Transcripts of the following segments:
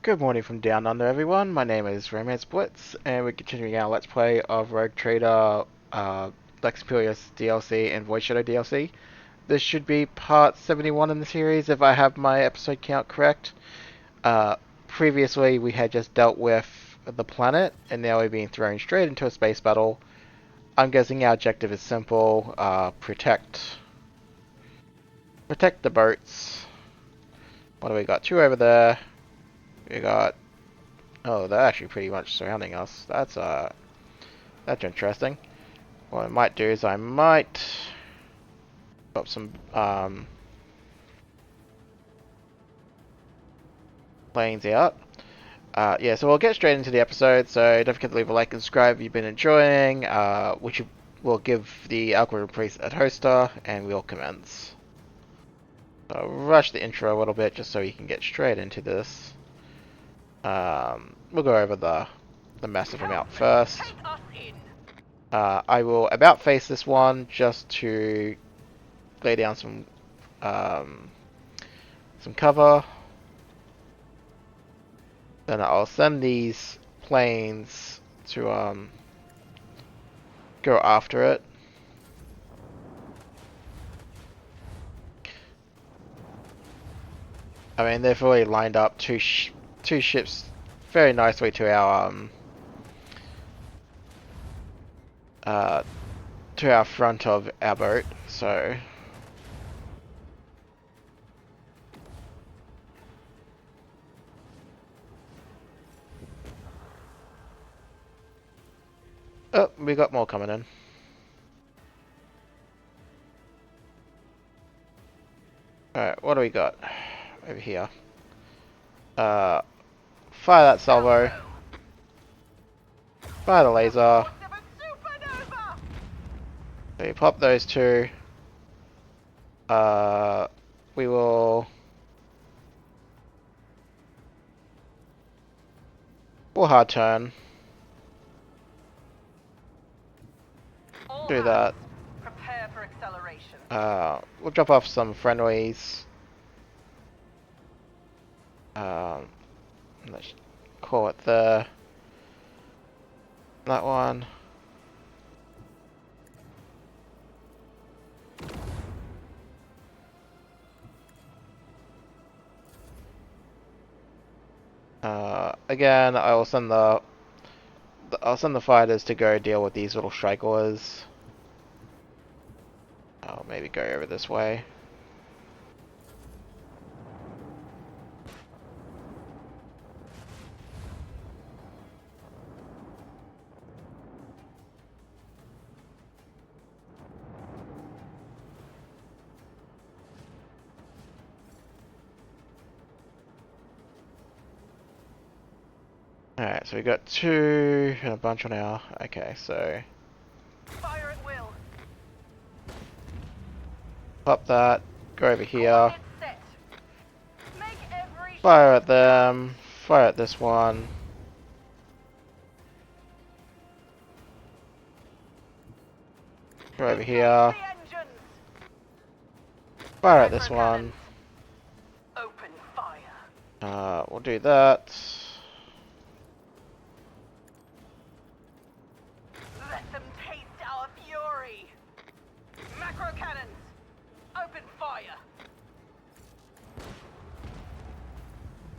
Good morning from down under, everyone. My name is Romance Blitz, and we're continuing our Let's Play of Rogue Trader, Lex Imperialis DLC, and Void Shadow DLC. This should be part 71 in the series, if I have my episode count correct. Previously, we had just dealt with the planet, and now we're being thrown straight into a space battle. I'm guessing our objective is simple: protect the boats. What do we got? Two over there. We got. Oh, they're actually pretty much surrounding us. That's interesting. What I might do is I might pop some planes out. Yeah, so we'll get straight into the episode. So don't forget to leave a like and subscribe if you've been enjoying. Which will give the algorithm priest a toaster, and we'll commence. So I'll rush the intro a little bit just so you can get straight into this. We'll go over the massive amount first. I will about face this one just to lay down some cover. Then I'll send these planes to go after it. I mean, they've already lined up two ships very nicely to our front of our boat, so oh, we got more coming in. Alright, what do we got over here? Fire that salvo. Fire the laser. So you pop those two. We will. We'll hard turn. Do that. Prepare for acceleration. We'll drop off some friendlies. Let's call it that one. Again, I will send the fighters to go deal with these little stragglers. I'll maybe go over this way. Alright, so we got two and a bunch on our. Okay, so Fire at will. pop that, go over here, Set. Make every fire at them, fire at this one. Go over here, fire at this one. Open fire. We'll do that. Let them taste our fury. Macro cannons. Open fire.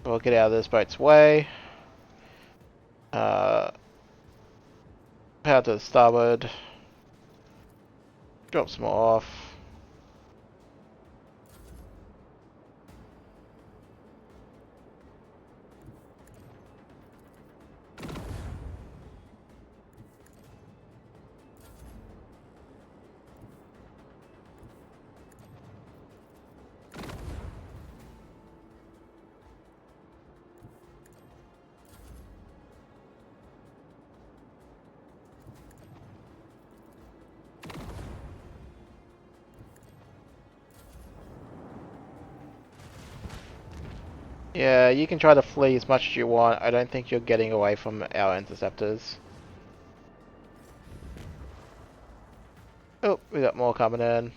We'll get out of this boat's way. Power to the starboard. Drop some more off. Yeah, you can try to flee as much as you want. I don't think you're getting away from our interceptors. Oh, we got more coming in.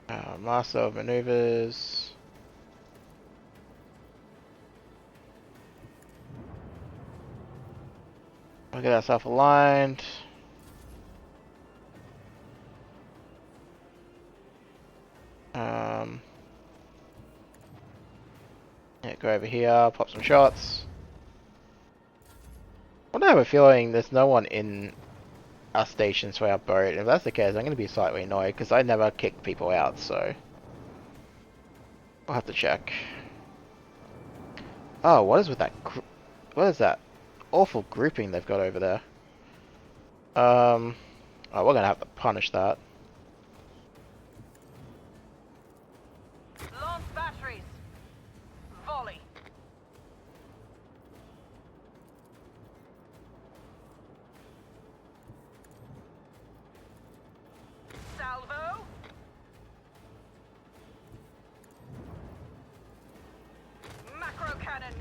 Master of Maneuvers. We'll get ourselves aligned. Yeah, go over here, pop some shots. I have a feeling there's no one in our stations for our boat. If that's the case, I'm going to be slightly annoyed because I never kick people out, so we'll have to check. Oh, what is with that? What is that awful grouping they've got over there? Oh, we're going to have to punish that. Launch batteries. Volley. Salvo. Macro cannons.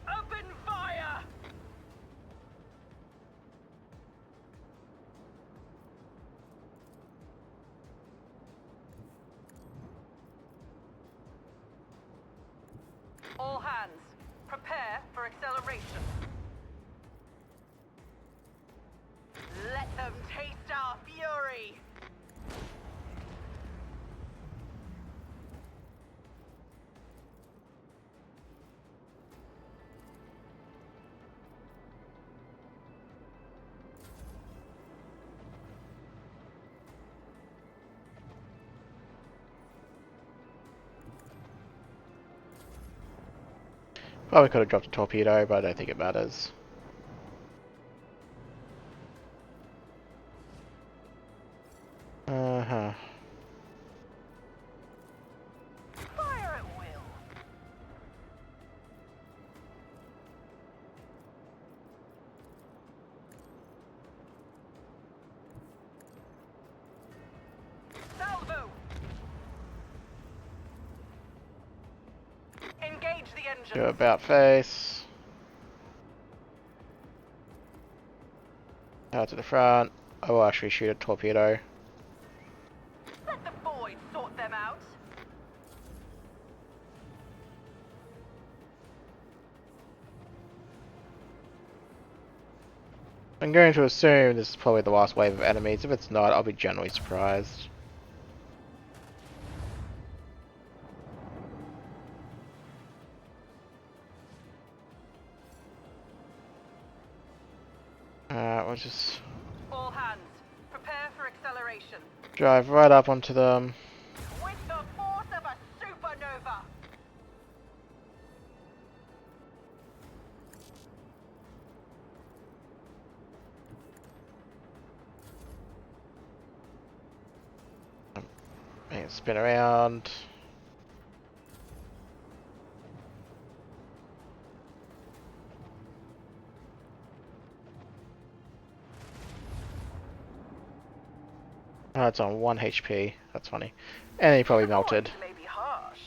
Open fire. All hands, prepare for acceleration. Let them taste our fury. Probably could have dropped a torpedo, but I don't think it matters. Uh-huh. Fire at will. Salvo. Engage the engine. Do about face. Out to the front. I will actually shoot a torpedo. Let the void sort them out. I'm going to assume this is probably the last wave of enemies. If it's not, I'll be generally surprised. We'll just All hands, prepare for acceleration. drive right up onto them. With the force of a supernova. And spin around. Oh, it's on 1 HP. That's funny. And he probably The melted. void may be harsh,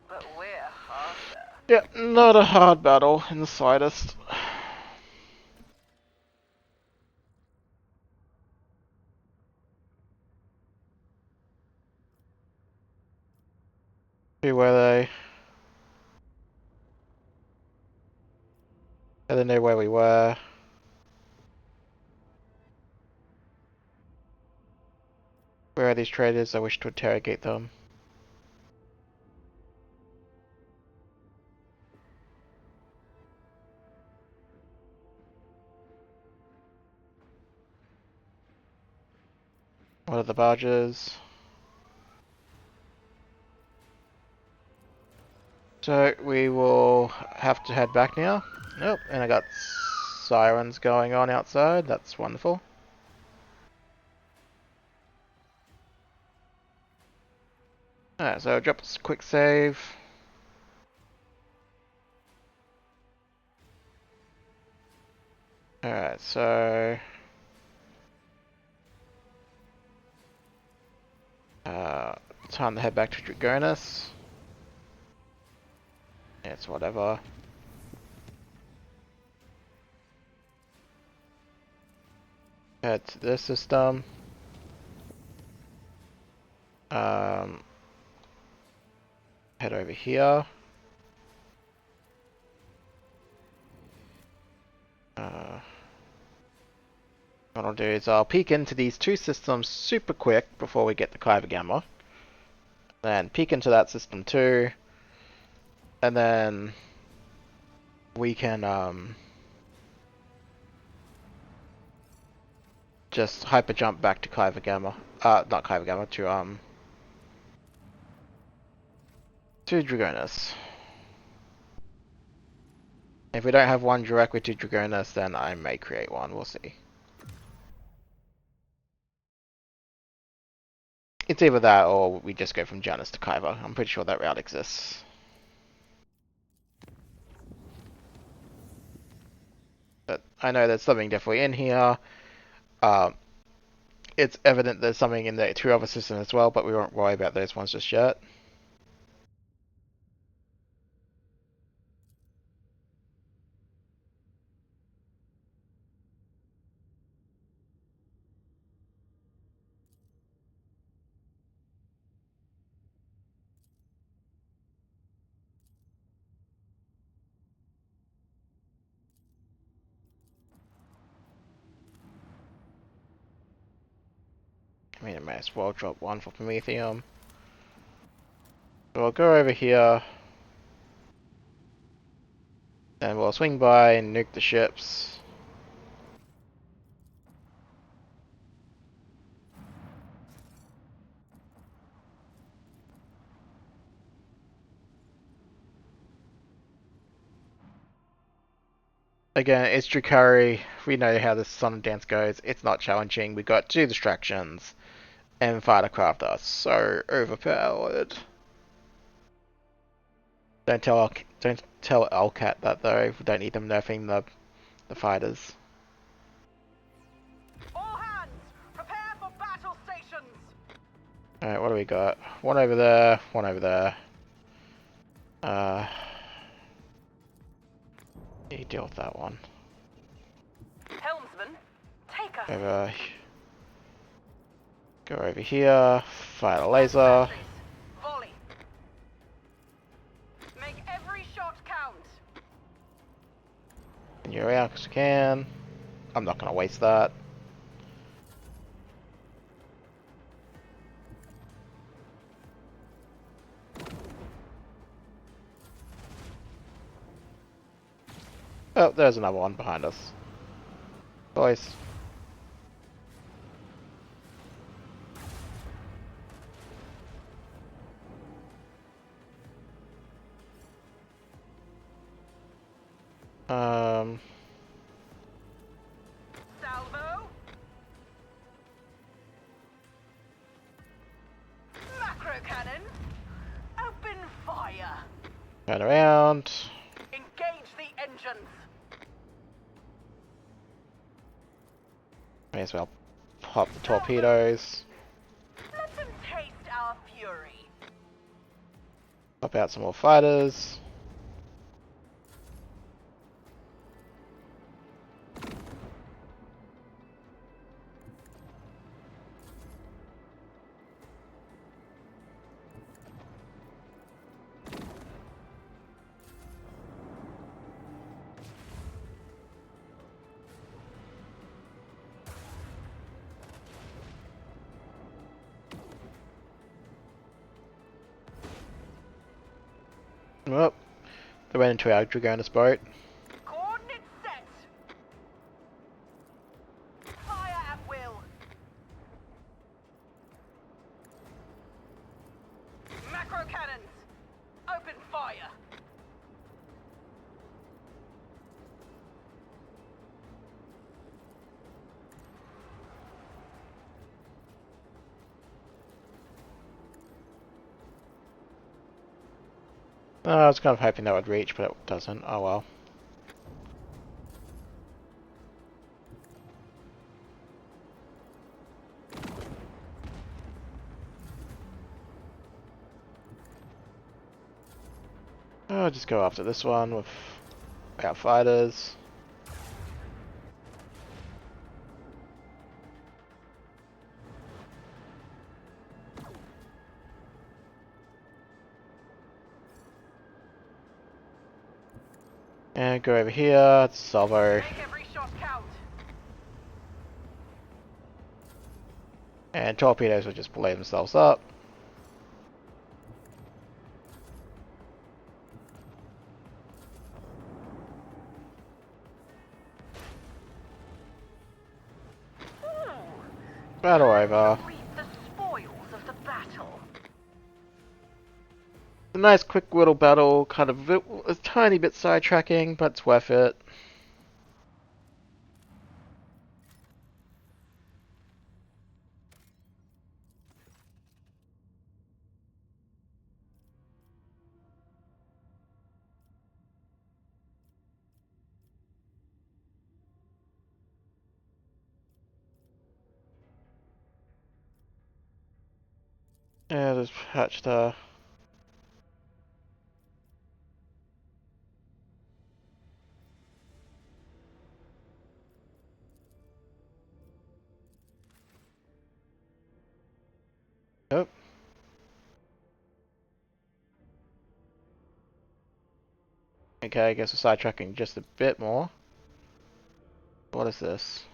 but we're harsher. Yeah, not a hard battle in the slightest. Who were they? I didn't know where we were. Where are these traders? I wish to interrogate them. What are the barges? So we will have to head back now. Nope, and I got sirens going on outside. That's wonderful. Alright, so drop a quick save. Alright, so time to head back to Dragonis. It's whatever. Head to this system. head over here. What I'll do is I'll peek into these two systems super quick before we get the Kyber Gamma. Then peek into that system too. And then we can just hyper jump back to Kyber Gamma. Not Kyber Gamma, to Dragonus. If we don't have one directly to Dragonus, then I may create one, we'll see. It's either that or we just go from Janus to Kyber. I'm pretty sure that route exists. But I know there's something definitely in here. It's evident there's something in the two other systems as well, but we won't worry about those ones just yet. I mean, I may as well drop one for Promethium. So we'll go over here. Then we'll swing by and nuke the ships. Again, it's Drukhari. We know how this Sun Dance goes. It's not challenging. We got two distractions. And Fightercraft are so overpowered. Don't tell Alcat that though. We don't need them nerfing the fighters. All hands, prepare for battle stations. Alright, what do we got? One over there, one over there. You deal with that one. Helmsman, take us. Go over here, fire a laser. Volley. Make every shot count. And you're out because you can. I'm not gonna waste that. Oh, there's another one behind us. Boys. Salvo. Macro cannon. Open fire. Turn around. Engage the engines. May as well pop the torpedoes. Let them taste our fury. Pop out some more fighters. Oh, they went into our Dragonus boat. Coordinates set. Fire at will. Macro cannons. Open fire. I was kind of hoping that would reach, but it doesn't. Oh well. I'll just go after this one with our fighters. And go over here, salvo. Make every shot count. And torpedoes will just blow themselves up. Battle over. Reap the spoils of the battle. A nice quick little battle, kind of a tiny bit sidetracking, but it's worth it. Yeah, just hatched Oh. Okay, I guess we're sidetracking just a bit more. What is this?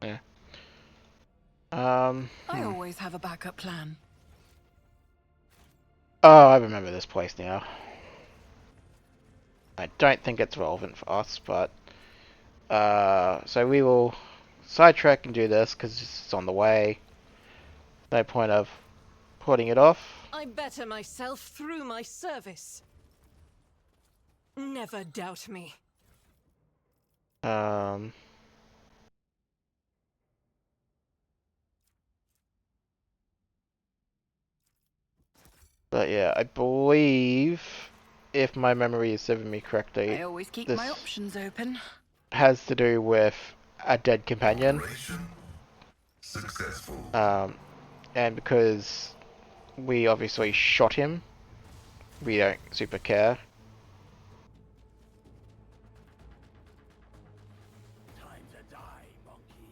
Yeah. I always have a backup plan. Oh, I remember this place now. I don't think it's relevant for us, but so we will sidetrack and do this because it's on the way. No point of putting it off. I better myself through my service. Never doubt me. Um, but yeah, I believe, if my memory is serving me correctly, I always keep this my options open. has to do with a dead companion. Operation successful. And because we obviously shot him, we don't super care. Time to die, monkey.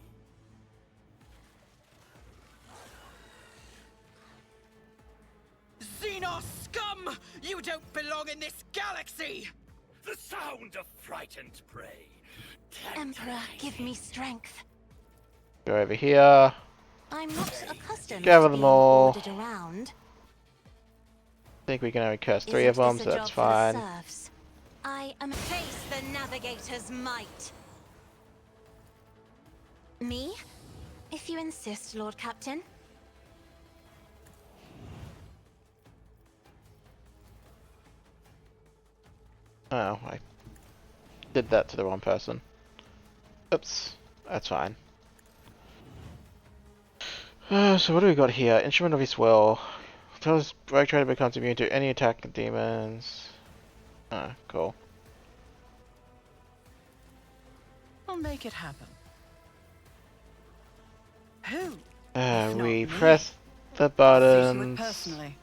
Xenos scum! You don't belong in this galaxy! The sound of frightened prey. Emperor, give me strength. Go over here. I'm not accustomed Gather to them being all. ordered around. I think we can only curse 3 Isn't of them, this so a that's job for the fine. serfs? I am face the navigator's might. Me? If you insist, Lord Captain. Oh, I did that to the wrong person. Oops, that's fine. So what do we got here? Instrument of his will. Tells Rogue Trader becomes immune to any attack of demons. Ah, cool. I'll make it happen. Who? If We not me. press the I'll see to it buttons. personally.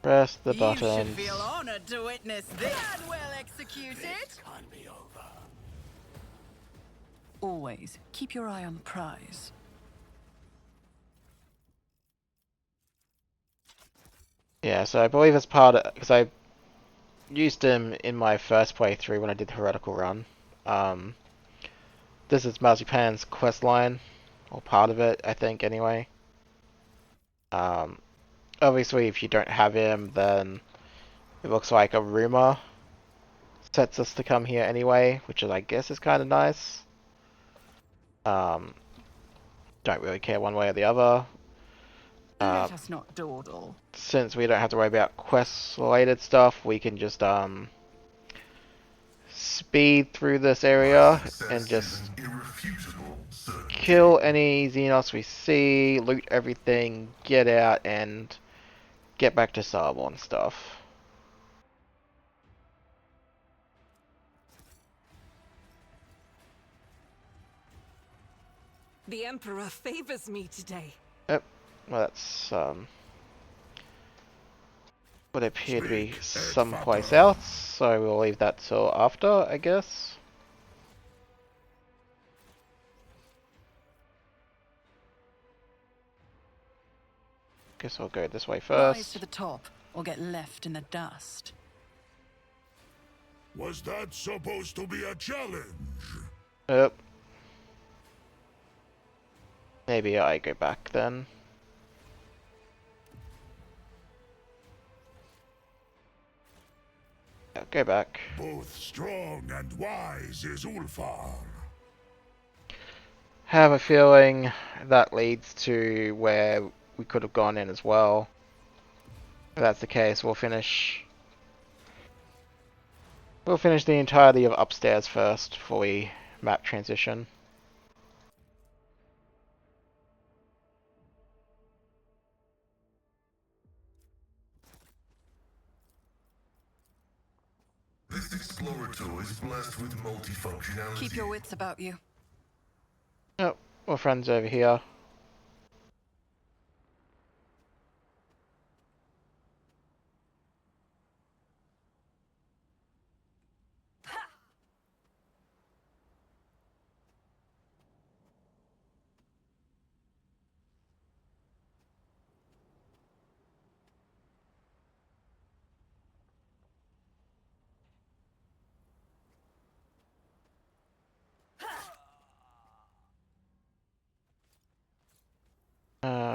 Press the You buttons. should feel honored to witness this. And well executed. Can't be over. Always keep your eye on the prize. Yeah, so I believe it's part of, because I used him in my first playthrough when I did the heretical run. This is Marzipan's quest line, or part of it, I think, anyway. Obviously, if you don't have him, then it looks like a rumor sets us to come here anyway, which is, I guess, is kind of nice. Don't really care one way or the other. Let us not dawdle. Since we don't have to worry about quest-related stuff, we can just speed through this area and just kill any Xenos we see, loot everything, get out, and get back to Sabo and stuff. The Emperor favors me today. Yep, well that's would appear to be someplace else, so we'll leave that till after, I guess. Guess I'll go this way Rise first. to the top, or get left in the dust. Was that supposed to be a challenge? Yep. Maybe I go back then. Yeah, go back. Both strong and wise is Ulfar. Have a feeling that leads to where we could have gone in as well. If that's the case, we'll finish the entirety of upstairs first before we map transition. This Explorer tool is blessed with multifunctionality. Keep your wits about you. Oh, our friend's over here.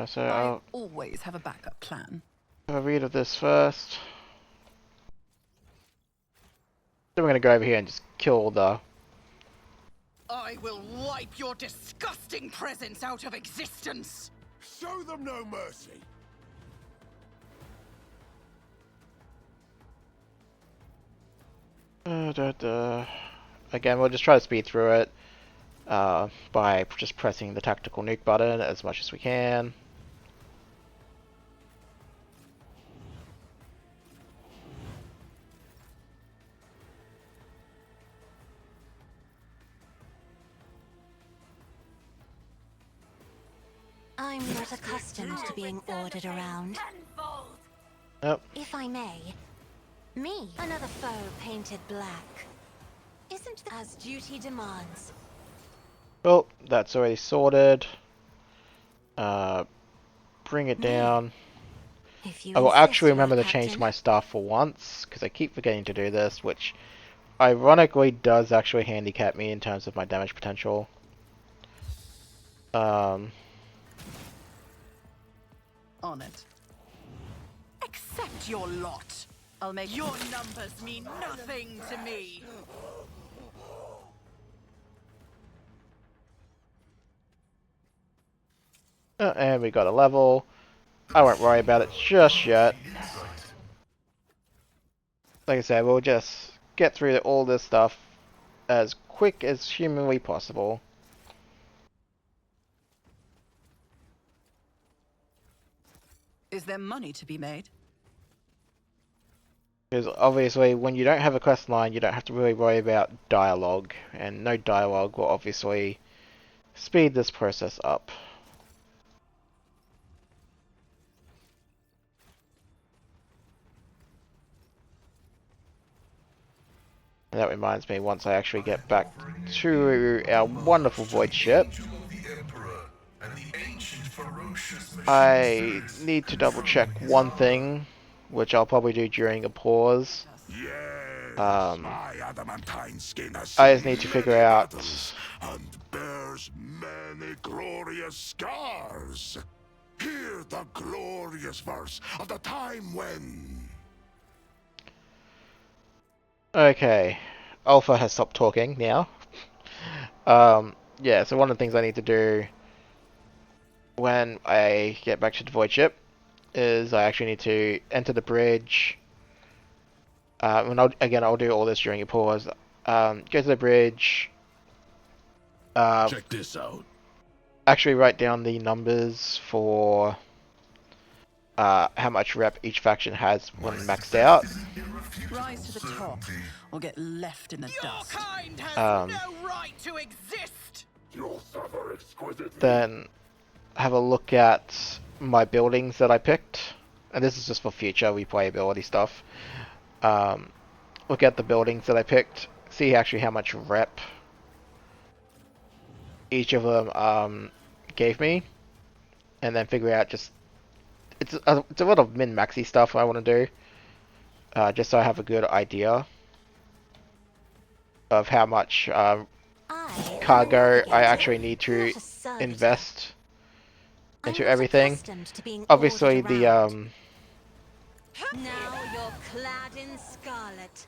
So I I'll always have a backup plan. have a read of this first. Then we're gonna go over here and just kill the. I will wipe your disgusting presence out of existence! Show them no mercy. Again, we'll just try to speed through it by just pressing the tactical nuke button as much as we can. I'm not accustomed to being ordered around. Yep. If I may, me, another foe painted black. Isn't that as duty demands? Well, that's already sorted. Bring it down. If you I will insist, actually Lord remember to change Captain. my staff for once, because I keep forgetting to do this, which ironically does actually handicap me in terms of my damage potential. On it. Accept your lot! I'll make Your numbers mean nothing to me! And we got a level. I won't worry about it just yet. Like I said, we'll just get through all this stuff as quick as humanly possible. Is there money to be made? Because obviously, when you don't have a quest line, you don't have to really worry about dialogue, and no dialogue will obviously speed this process up. And that reminds me, once I actually get back to our wonderful void ship, I need to double check one thing, which I'll probably do during a pause. Yes, my adamantine skin has I just seen need to figure many out. battles and bears many glorious scars. Hear the glorious verse of the time when. Okay, Alpha has stopped talking now. Yeah, so one of the things I need to do when I get back to the void ship is I actually need to enter the bridge. And I'll do all this during a pause. Go to the bridge. Check this out. Actually write down the numbers for how much rep each faction has when maxed out. Rise to the top, or get left in the Your dust. kind has no right to exist! You'll suffer exquisitely. Then have a look at my buildings that I picked, and this is just for future replayability stuff. Look at the buildings that I picked, see actually how much rep each of them gave me, and then figure out just it's a lot of min-maxy stuff I want to do, just so I have a good idea of how much cargo I actually need to invest into everything. Obviously the Now you're clad in scarlet.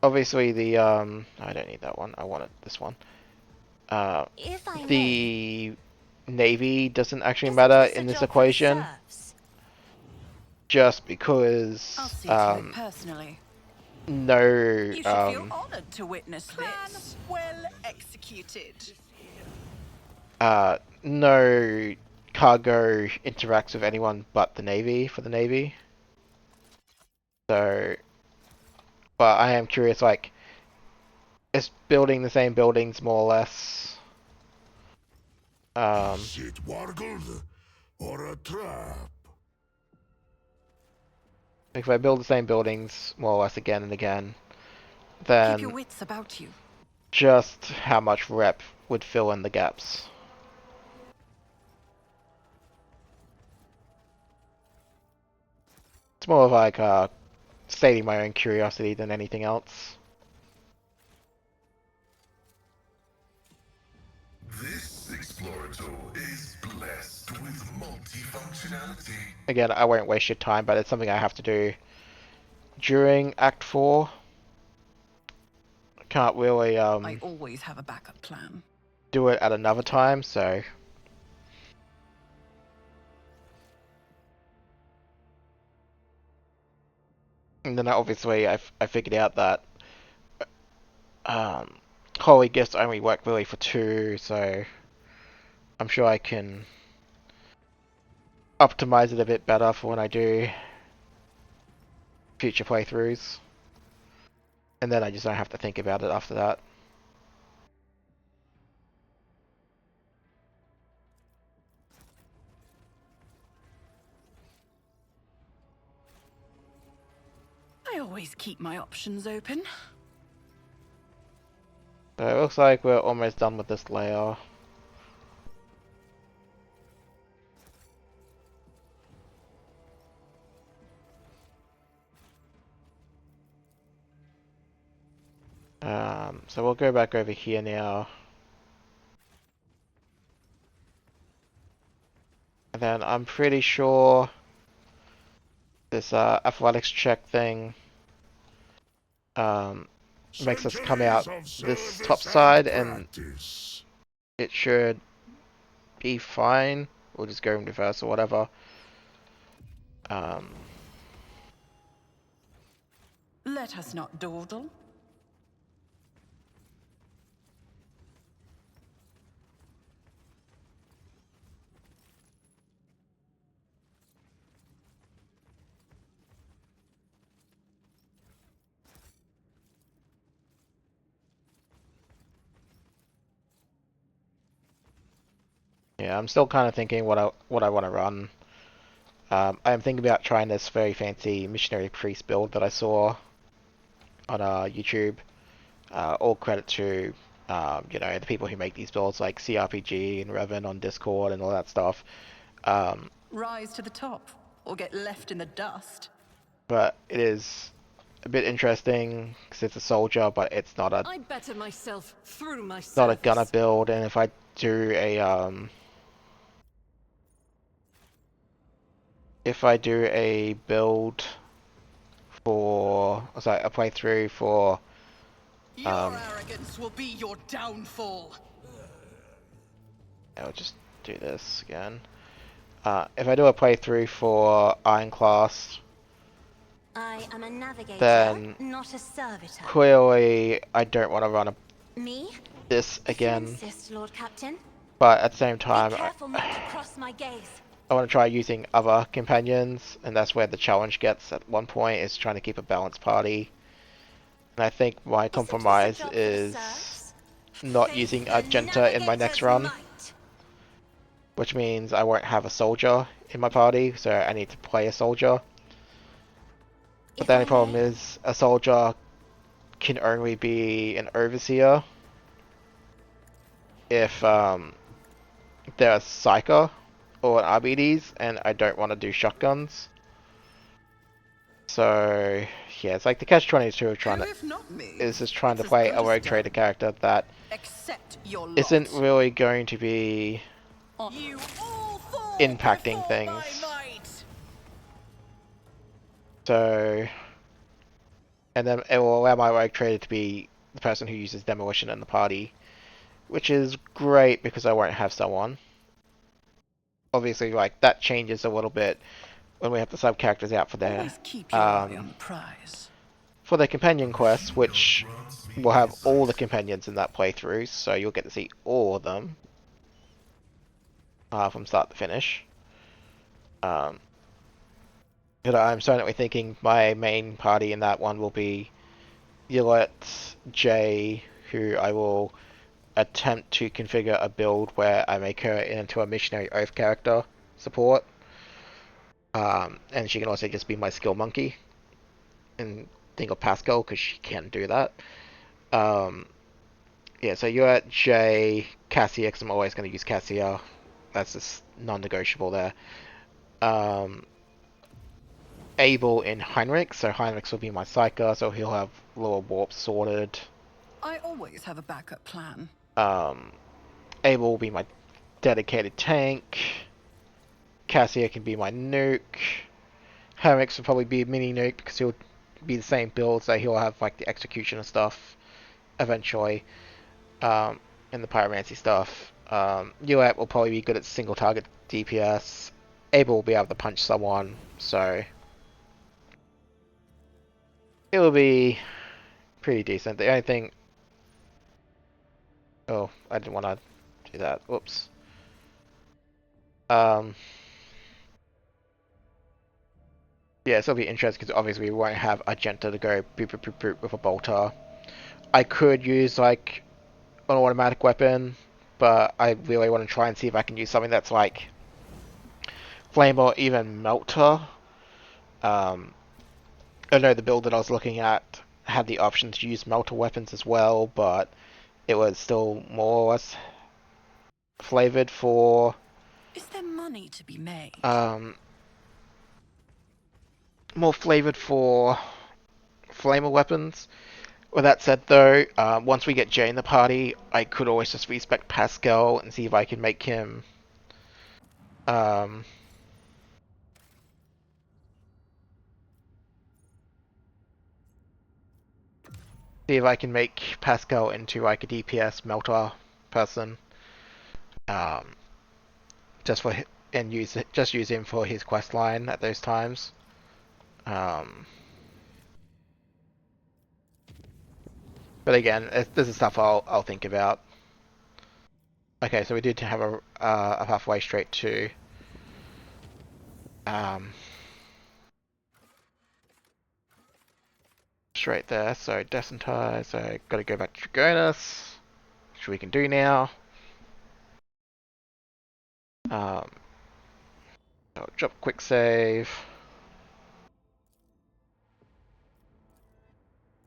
obviously the I don't need that one. I wanted this one. If I The navy doesn't actually may, matter isn't in this this a job for the equation, serfs? just because I'll see to it personally. no You should feel honored to witness Plan this. well executed. no cargo interacts with anyone but the navy for the navy. So, but I am curious, like, is building the same buildings more or less? Is it wargled or a trap? If I build the same buildings more or less again and again, Keep your then wits about you. just how much rep would fill in the gaps? It's more of like stating my own curiosity than anything else. This explorator is blessed with multifunctionality. Again, I won't waste your time, but it's something I have to do during Act 4. I can't really I always have a backup plan. do it at another time, so and then obviously I figured out that holy gifts only work really for 2, so I'm sure I can optimize it a bit better for when I do future playthroughs, and then I just don't have to think about it after that. I always keep my options open. So it looks like we're almost done with this layer. So we'll go back over here now. And then I'm pretty sure this athletics check thing makes us come out this top side, and it should be fine. We'll just go in reverse or whatever. Let us not dawdle. Yeah, I'm still kind of thinking what I want to run. I'm thinking about trying this very fancy missionary priest build that I saw on YouTube. All credit to you know, the people who make these builds, like CRPG and Revan on Discord and all that stuff. Rise to the top, or get left in the dust. But it is a bit interesting because it's a soldier, but it's not a I better myself through my not a gunner service. build. And if I do a build for, sorry, a playthrough for Your arrogance will be your downfall. I'll just do this again. If I do a playthrough for Iron Class, I am a navigator, then not a servitor. clearly I don't want to run Me? this If you again. insist, Lord Captain. But at the same Be time, careful not to cross my gaze. I want to try using other companions, and that's where the challenge gets at one point, is trying to keep a balanced party. And I think my Isn't this a compromise job for the is serfs? not Face using the Argenta in my next navigator's run, might. which means I won't have a soldier in my party, so I need to play a soldier. But If the I only problem may. is a soldier can only be an overseer if they're a psyker or an RBDs, and I don't want to do shotguns. So yeah, it's like the catch-22 of Who, if not me? is just trying It's to as play good a as rogue done. trader character that Accept your lot. isn't really going to be You all fall impacting before things. my might. So, and then it will allow my rogue trader to be the person who uses demolition in the party, which is great because I won't have someone. Obviously, like that changes a little bit when we have the sub characters out Always keep your eye on the prize. for their companion quests, Your which runs me will have all the inside. companions in that playthrough, so you'll get to see all of them from start to finish. But I'm certainly thinking my main party in that one will be Yulet, Jay, who I will attempt to configure a build where I make her into a Missionary Oath character support. And she can also just be my skill monkey and think of Pascal because she can do that. Yeah, so you're at J, Cassia, because I'm always going to use Cassia. That's just non-negotiable there. Abel in Heinrich, so Heinrich will be my Psyker, so he'll have lower warp sorted. I always have a backup plan. Abel will be my dedicated tank. Cassia can be my nuke. Heinrich will probably be a mini nuke because he'll be the same build, so he'll have like the executioner stuff eventually. And the pyromancy stuff. Uat will probably be good at single target DPS. Abel will be able to punch someone, so it will be pretty decent. The only thing... Oh, I didn't want to do that. Whoops. Yeah, so it'll be interesting because obviously we won't have Argenta to go boop boop boop boop with a bolter. I could use like an automatic weapon, but I really want to try and see if I can use something that's like flame or even melter. I know the build that I was looking at had the option to use melter weapons as well, but it was still more or less flavored for Is there money to be made? more flavored for flamer weapons. With that said, though, once we get Jay in the party, I could always just respec Pascal and see if I can make him see if I can make Pascal into like a DPS melter person. Um, just for and use him for his quest line at those times. But again, this is stuff I'll think about. Okay, so we did have a pathway straight to straight there. So desensitize. So got to go back to Dragonus, which we can do now. I'll drop quick save.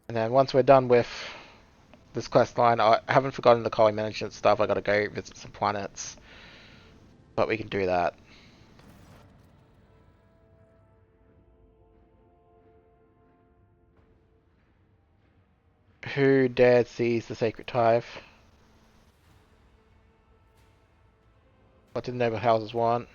And then once we're done with this quest line, I haven't forgotten the colony management stuff. I gotta go visit some planets. But we can do that. Who dared seize the sacred hive? What did the noble houses want?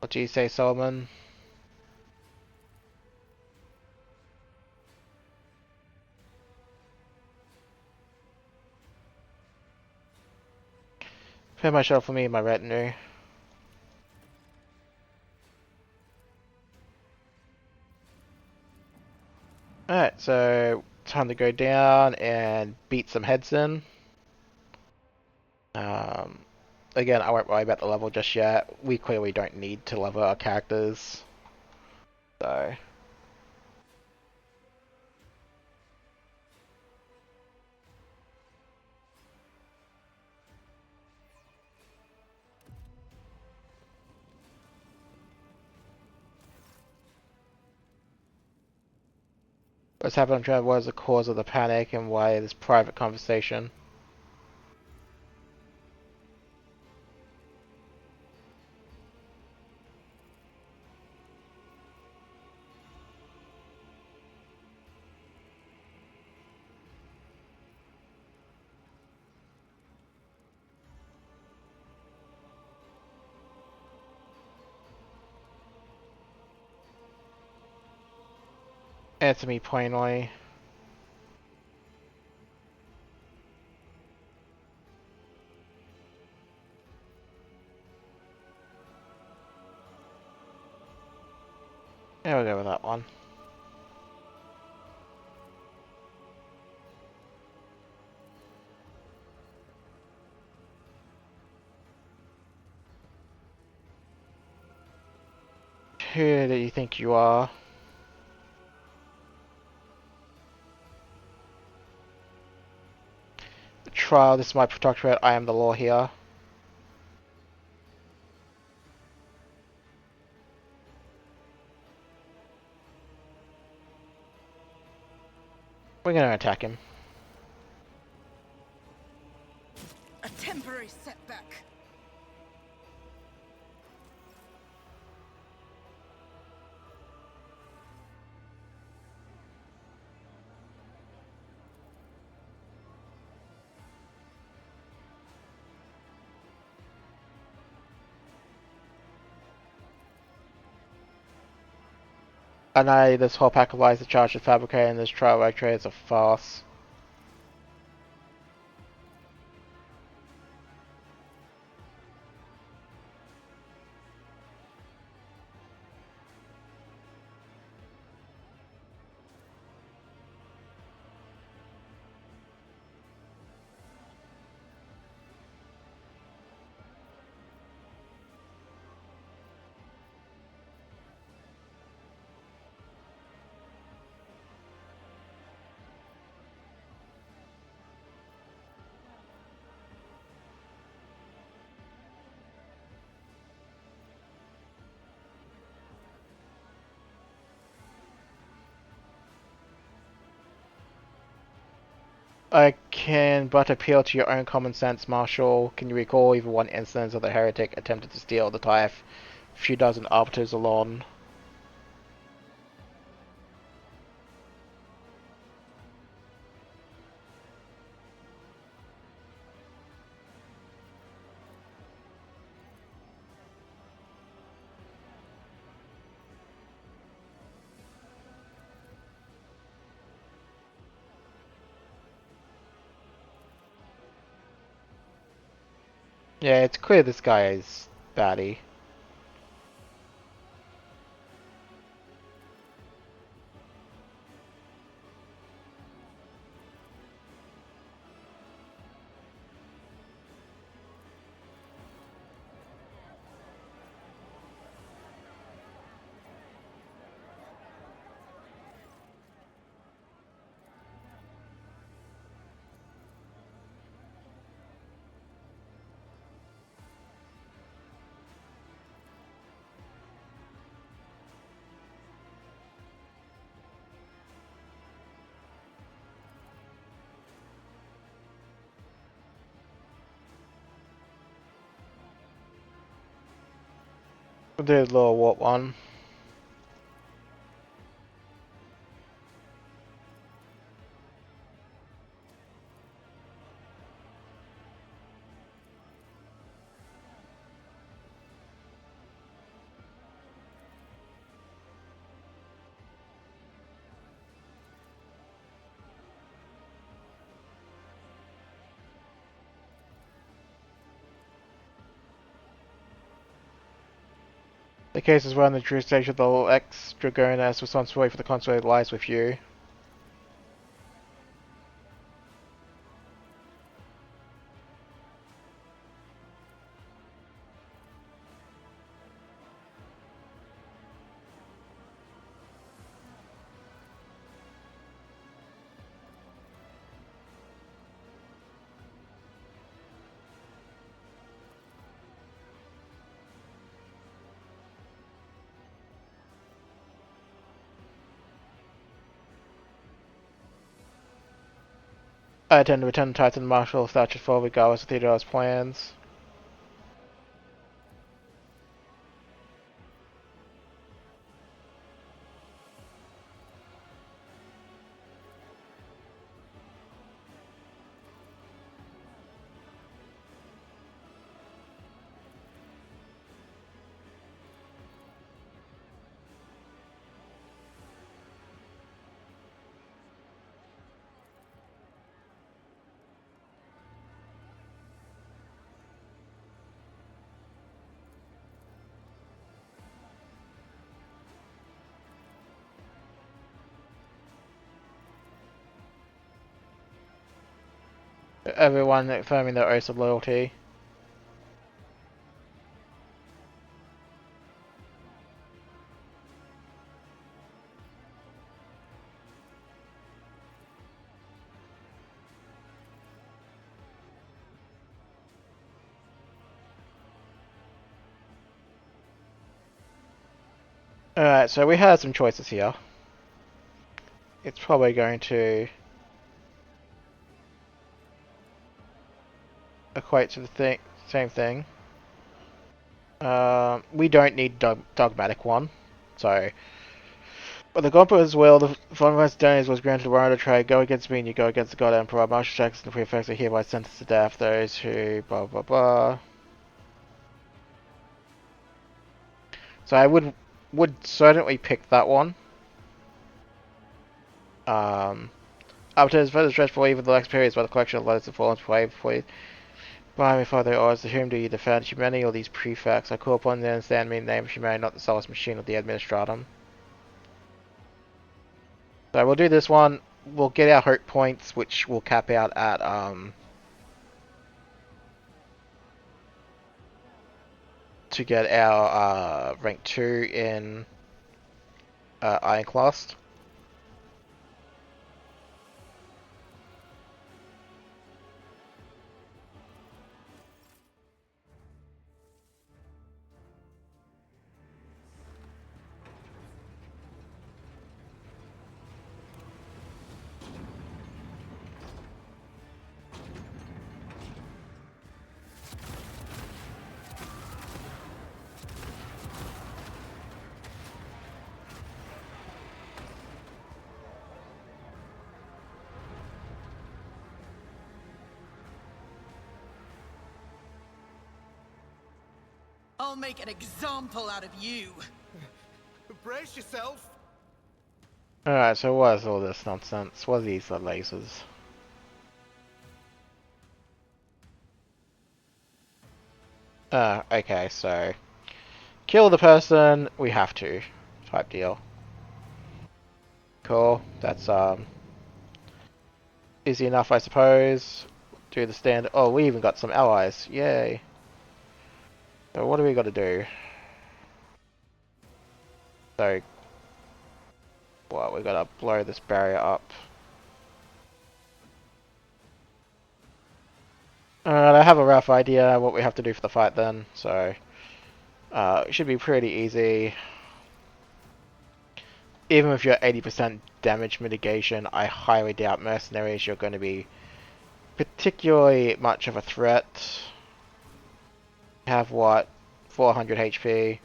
What do you say, Solomon? Prepare my shuttle for me and my retinue. Alright, so time to go down and beat some heads in. Um, Again, I won't worry about the level just yet. We clearly don't need to level our characters. So... Let's have on track what is the cause of the panic and why this private conversation. Answer me plainly. Yeah, we'll go with that one. Who do you think you are? Trial, this is my protectorate, I am the law here. We're gonna attack him. A temporary setback. And this whole pack of lies, the charge of fabricating this trial actually is a farce. I can but appeal to your own common sense, Marshal. Can you recall even one instance of the heretic attempted to steal the tie a few dozen arbiters alone? Yeah, it's clear this guy is batty. We'll do a little warp one. The case is run the jurisdiction of the Lex Dragonis. Responsibility for the consulate lies with you. I intend to return the Titan Marshal Thatcher for regardless of Theodore's plans. Everyone affirming their oaths of loyalty. Alright, so we had some choices here. It's probably going to equate to the same thing. We don't need Dogmatic one, so. But the Gompa as well, the Vonverse Danes was granted the right to trade. Go against me and you go against the God Emperor. Martial checks and prefects are hereby sentenced to death. Those who blah blah blah. So I would certainly pick that one. Up to his further stretch for even the next periods by the collection of letters that fall into play before by me, Father, orders, to whom do you defend? Humanity or these prefects? I call upon them to understand me in the name of humanity, not the soulless machine of the administratum. So we'll do this one. We'll get our hope points, which will cap out at to get our rank 2 in Ironclast. I'll make an example out of you. Brace yourself. Alright, so what is all this nonsense? What are these lasers? Okay, so kill the person we have to, type deal. Cool, that's easy enough I suppose. Do the standard. Oh, we even got some allies, yay. So what do we got to do? So, well, we got to blow this barrier up. Alright, I have a rough idea what we have to do for the fight then, so it should be pretty easy. Even with your 80% damage mitigation, I highly doubt mercenaries you're going to be particularly much of a threat. Have what? 400 HP.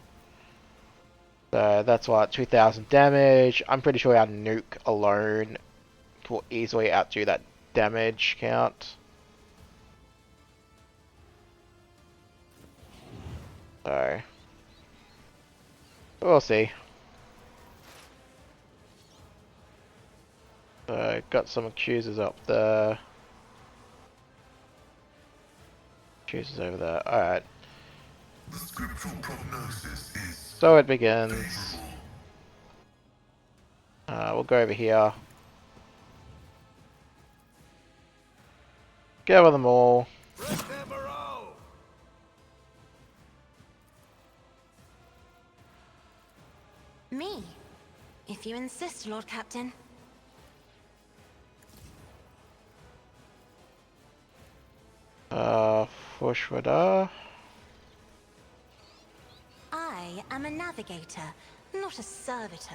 So that's what? 2000 damage. I'm pretty sure our nuke alone will easily outdo that damage count. So we'll see. Got some accusers up there. Accusers over there. Alright. The scriptural prognosis is So it begins. We'll go over here. Gather them all. Me? If you insist, Lord Captain. Fushwada. I am a navigator, not a servitor.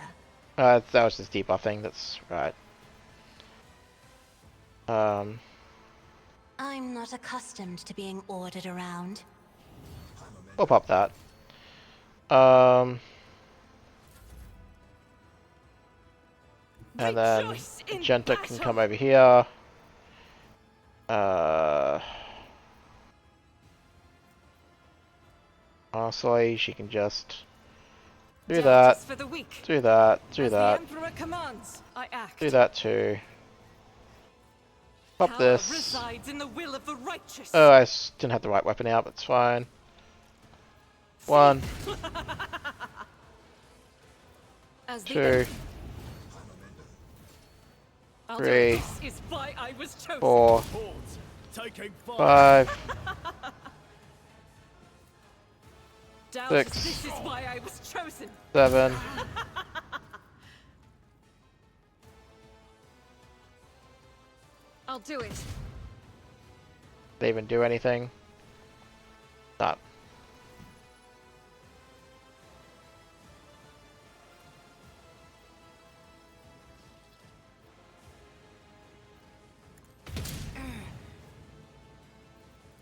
That was just debuffing, that's right. I'm not accustomed to being ordered around. We'll pop that. And then Rejoice in Magenta can battle. come over here. Honestly, she can just do that, Justice for the weak. do that, do As that, the Emperor commands, I act. do that too. Pop Power this. resides in the will of the righteous. Oh, I didn't have the right weapon out, but it's fine. One, As the two, I'll do three, it. This is why I was chosen. 4, Taking fire. 5, Doubtless 6, this is why I was chosen. 7. I'll do it. They even do anything? Not.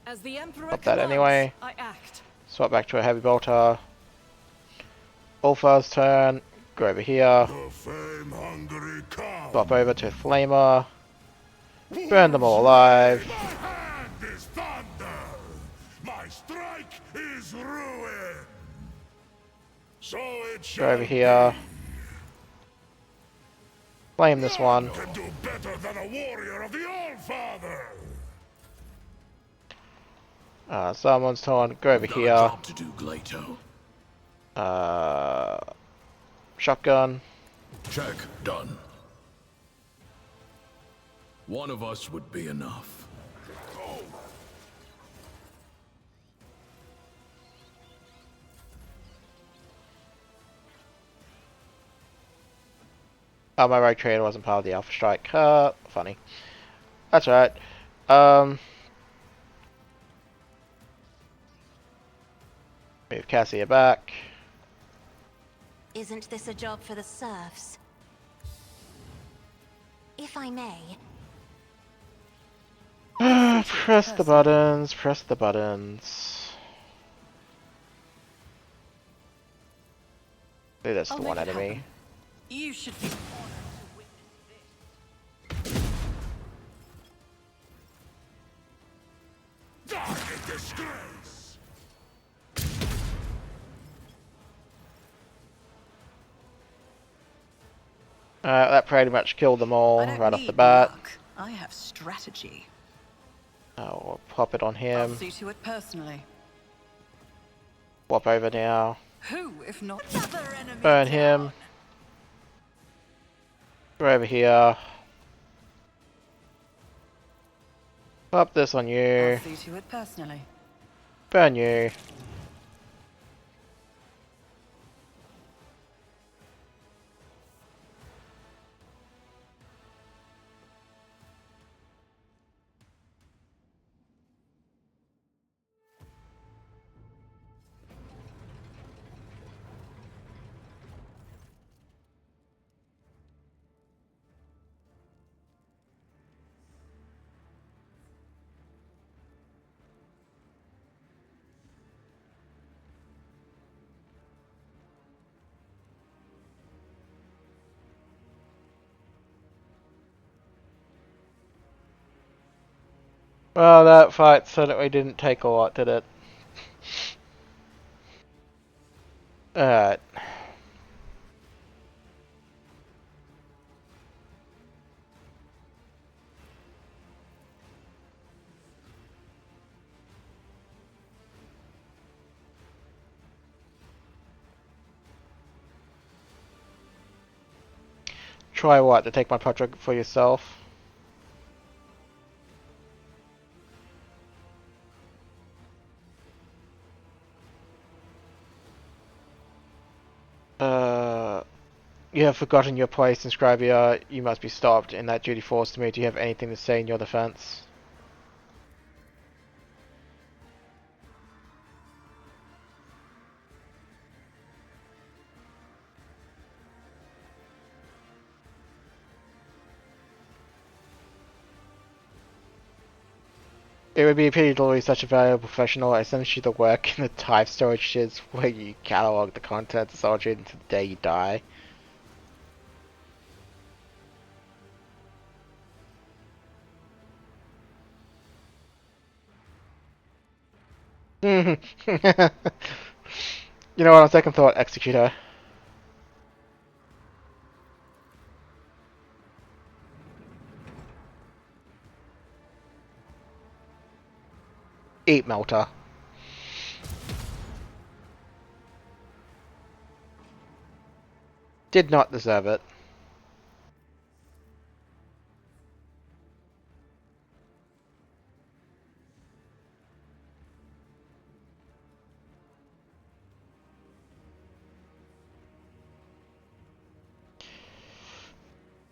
As the Emperor Pop that commands, anyway. I act. Swap back to a heavy bolter. Ulfa's turn. Go over here. The fame-hungry come. Swap over to Flamer. Burn them all alive. My hand is thunder. My strike is ruin. So it shall Go over here. be. Flame this one. Can do better than a warrior of the All-Father. Someone's turn. Go over here. Job to do, Glato. Shotgun. Check done. One of us would be enough. Oh, my rogue trader wasn't part of the Alpha Strike. Funny. That's right. Move Cassia back. Isn't this a job for the serfs? If I may, Press the buttons, press the buttons. Maybe that's the I'll one make it enemy. happen. You should be Die in disgrace. That pretty much killed them all I don't right off the need bat. luck. I have strategy. We'll pop it on I'll him. see to it personally. Swap over now. Who, if not Another enemy Burn down. him. Go over here. Pop this on I'll you. see to it personally. Burn you. Well, that fight certainly didn't take a lot, did it? Alright. try what? To take my project for yourself? You have forgotten your place in Scribia. You must be stopped. In that duty forced to me, do you have anything to say in your defense? It would be a pity to lose such a valuable professional. I sent you the work in the type storage shiz where you catalog the contents associated until the day you die. You know what, on second thought, execute her. Eat Melter. Did not deserve it.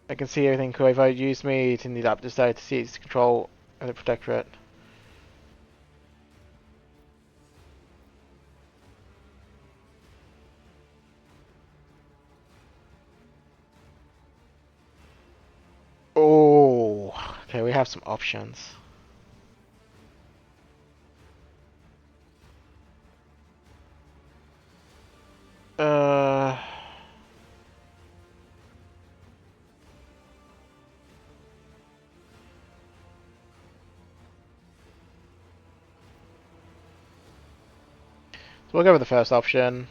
I can see everything Kuivo used me to need up decided to seize control of the Protectorate. Oh, okay, we have some options. Uh, so we'll go with the first option.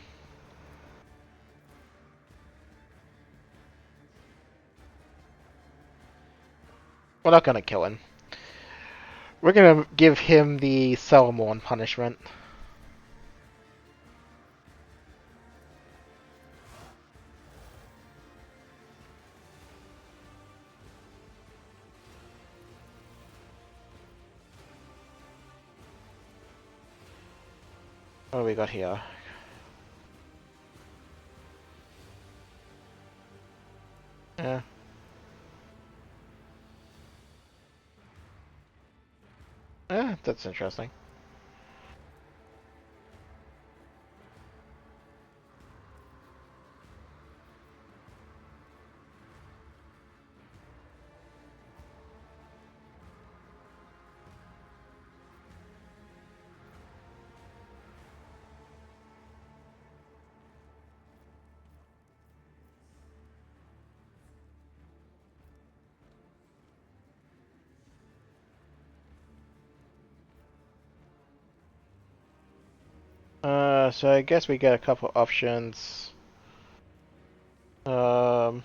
We're not gonna kill him. We're gonna give him the Solomon punishment. What do we got here? Yeah. Yeah, that's interesting. So I guess we get a couple options. Um,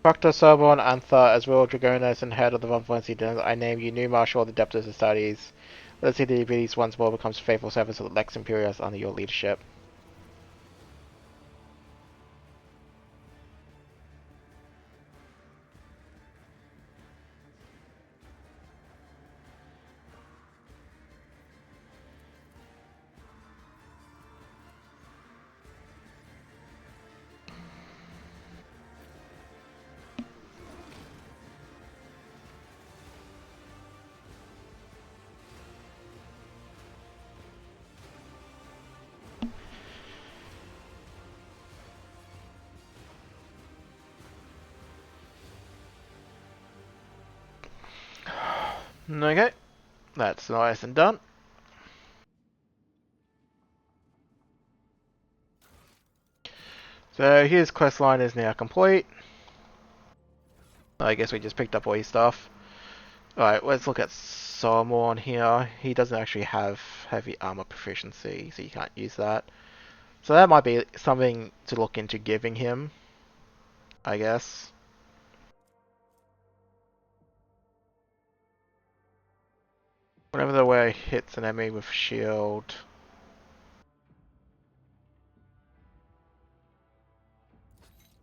Proctor Sorbonne Antha, as well Dragonis and head of the Von Incident, I name you new Marshal of the Depth Societies. Let's see the abilities once more becomes faithful service of the Lex Imperialis under your leadership. Okay, that's nice and done. So his quest line is now complete. I guess we just picked up all his stuff. Alright, let's look at Saruman here. He doesn't actually have heavy armor proficiency, so you can't use that. So that might be something to look into giving him, I guess. Whenever the way hits an enemy with shield.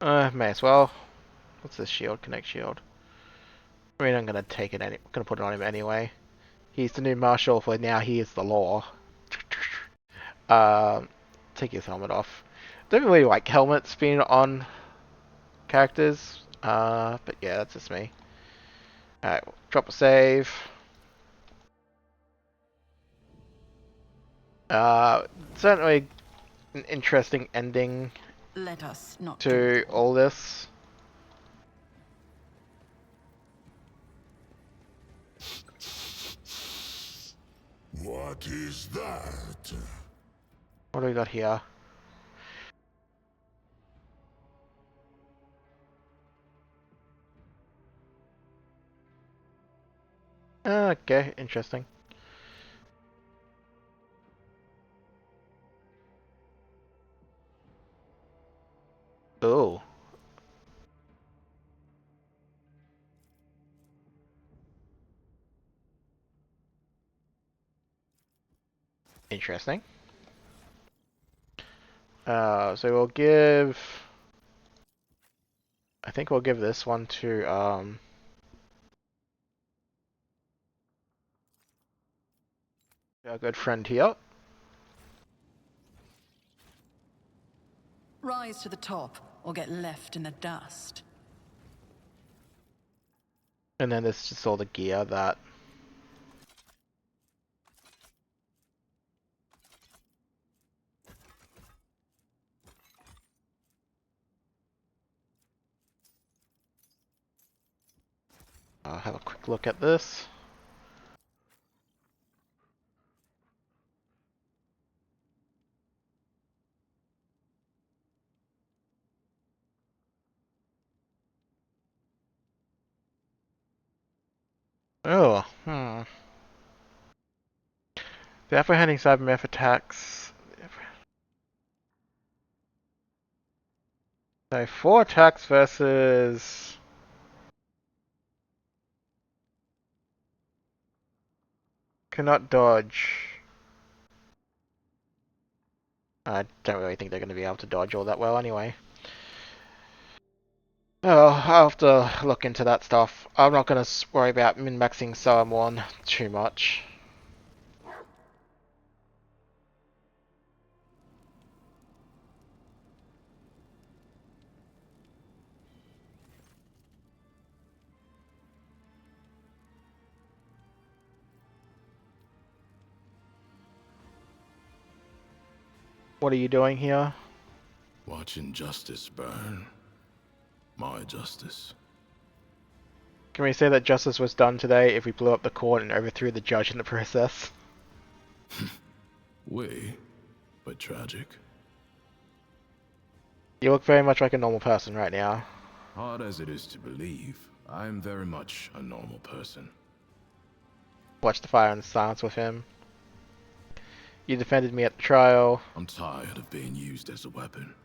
May as well. What's this shield? Connect shield. I mean, I'm gonna take it I'm gonna put it on him anyway. He's the new marshal for now. He is the law. Take his helmet off. Don't really like helmets being on characters. But yeah, that's just me. Alright, drop a save. Certainly an interesting ending Let us not to all this. What is that? What do we got here? Okay, interesting. Oh. Interesting. So we'll give... I think we'll give this one to, our good friend here. rise to the top or get left in the dust. And then there's just all the gear that... I'll have a quick look at this. Oh, The apprehending cybermeth attacks... So 4 attacks versus... Cannot dodge. I don't really think they're going to be able to dodge all that well anyway. Oh, I'll have to look into that stuff. I'm not going to worry about min-maxing Saruman too much. What are you doing here? Watching justice burn. My justice. Can we say that justice was done today if we blew up the court and overthrew the judge in the process? But tragic. You look very much like a normal person right now. Hard as it is to believe, I am very much a normal person. Watch the fire in silence with him. You defended me at the trial. I'm tired of being used as a weapon.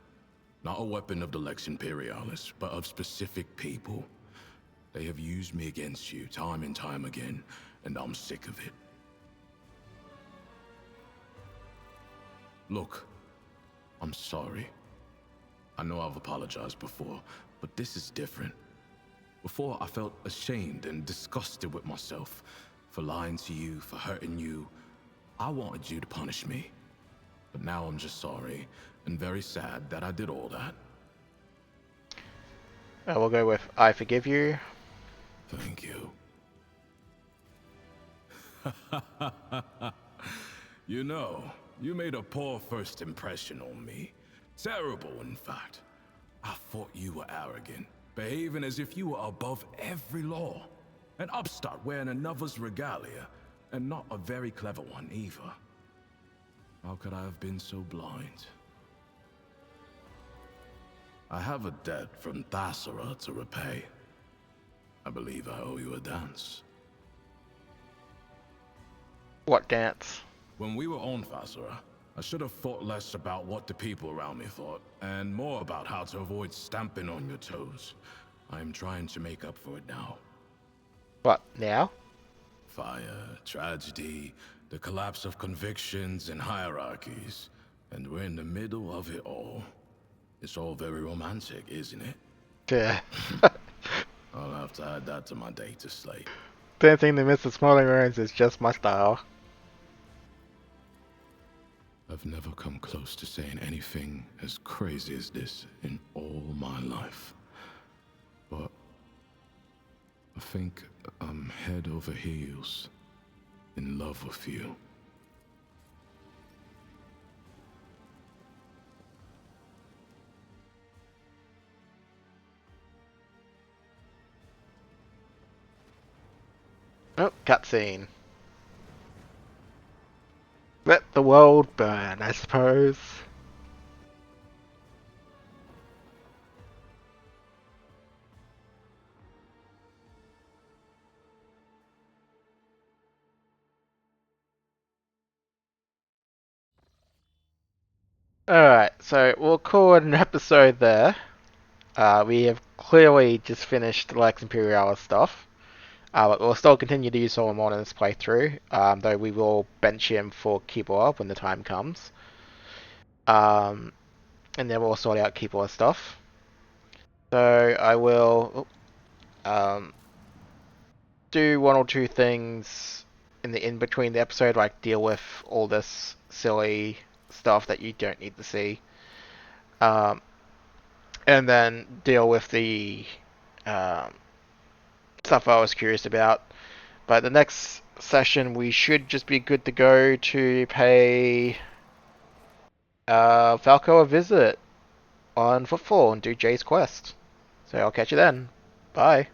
Not a weapon of the Lex Imperialis, but of specific people. They have used me against you time and time again, and I'm sick of it. Look, I'm sorry. I know I've apologized before, but this is different. Before, I felt ashamed and disgusted with myself for lying to you, for hurting you. I wanted you to punish me. But now I'm just sorry and very sad that I did all that. We'll go with I forgive you. Thank you. You know, you made a poor first impression on me. Terrible, in fact. I thought you were arrogant, behaving as if you were above every law. An upstart wearing another's regalia, and not a very clever one either. How could I have been so blind? I have a debt from Thasara to repay. I believe I owe you a dance. What dance? When we were on Vassara, I should have thought less about what the people around me thought, and more about how to avoid stamping on your toes. I'm trying to make up for it now. What, now? Fire, tragedy, the collapse of convictions and hierarchies. And we're in the middle of it all. It's all very romantic, isn't it? Yeah. I'll have to add that to my data slate. Dancing the Mr. Smiling Ruins is just my style. I've never come close to saying anything as crazy as this in all my life. But I think I'm head over heels in love with you. Oh, cutscene. Let the world burn, I suppose. Alright, so we'll call it an episode there. We have clearly just finished the Lex Imperialis stuff. But we'll still continue to use Solomon in this playthrough, though we will bench him for keyboard when the time comes. And then we'll sort out keyboard stuff. So I will do one or two things in between the episode, like deal with all this silly stuff that you don't need to see. And then deal with the stuff I was curious about. But the next session, we should just be good to go to pay Falco a visit on Footfall and do Jay's quest. So I'll catch you then. Bye.